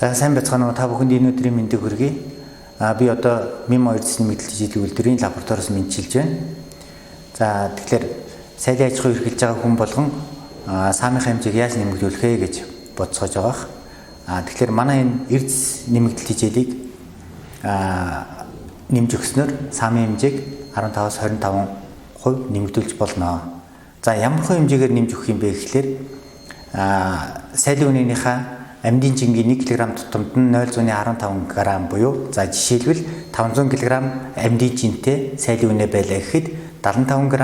За сайн байцгаана уу та бүхэнд энэ өдрийн мэндийг хүргэе. Би одоо МИМ 2 засгийн мэдээлэл жилийн үйлдвэрийн лабораториос мэдчилж байна. За тэгэхээр соёлын аж ахуй эрхэлж байгаа хүн болгон саамынхаа хэмжээг яаж нэмэгдүүлэх вэ гэж бодцоож байгаа. Тэгэхээр манай энэ эрдэс нэмэгдэл хичээлийг нэмж өгснөөр саамын хэмжээг 15-аас 25% нэмэгдүүлж болно. За ямар хэмжээгээр нэмж өгөх юм бэ гэхээр соёлын үнэнийхээ амьдын жингийн 1 кг тутамд нь 0.15 г буюу за жишээлбэл 500 кг амьдын жинтэй соёлын үнэ байлаа гэхэд 75 г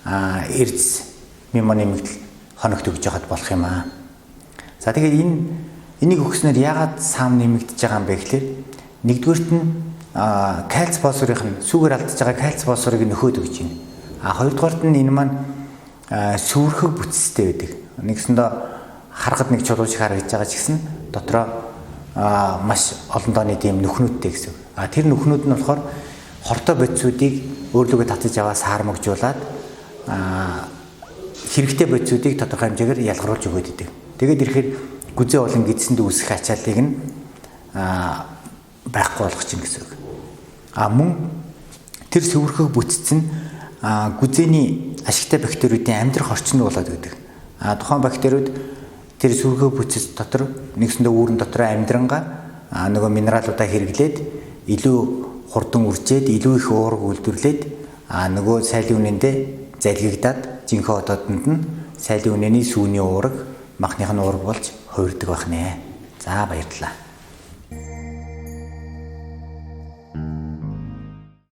эрдэс МИМО нэмэгдэл хоногт өгж яхад болох юм аа. За тэгээд энийг өгснээр яагаад саам нэмэгдэж байгаа юм бэ гэхээр нэгдүгээрт нь кальц фосфорынх нь сүүгээр алдаж байгаа кальц фосфорыг нөхөөд өгч байна. Хоёрдугаарт нь энэ маань сүрхэг бүтцтэй байдаг. Нэгсэндээ харахад нэг чулуу шиг харагдаж байгаа ч гэсэн дотроо маш олон дооны тийм нүхнүүдтэй гэсэн. Тэр нүхнүүд нь болохоор хортой бодисуудыг өөрлөгөө татаж аваа саармагжуулаад хэрэгтэй бодисуудыг тодорхой хэмжээгээр ялгаруулж өгöd идэг. Тэгээд ирэхээр гүзээ болон гидсэнд үүсэх ачааллыг нь байхгүй болгох чинь гэсэн үг. Мөн тэр сүрхэг бүтц нь гүзээний ашигтай бактериудын амьдрах орчин болоод өгдөг. Тухайн бактериуд тэр сүрхэг бүтц дотор нэгсэндээ үүрэн дотор амьдрангаа нөгөө минералуудаа хэрэглээд илүү хурдан үржээд илүү их уурга үйлдвэрлээд нөгөө соёлын үнэндээ залгигдаад жинхэнэ одоодонд нь соёлын үнэний сүүний уурга махных нь уурга болж хувирдаг байх нэ. За баярлалаа.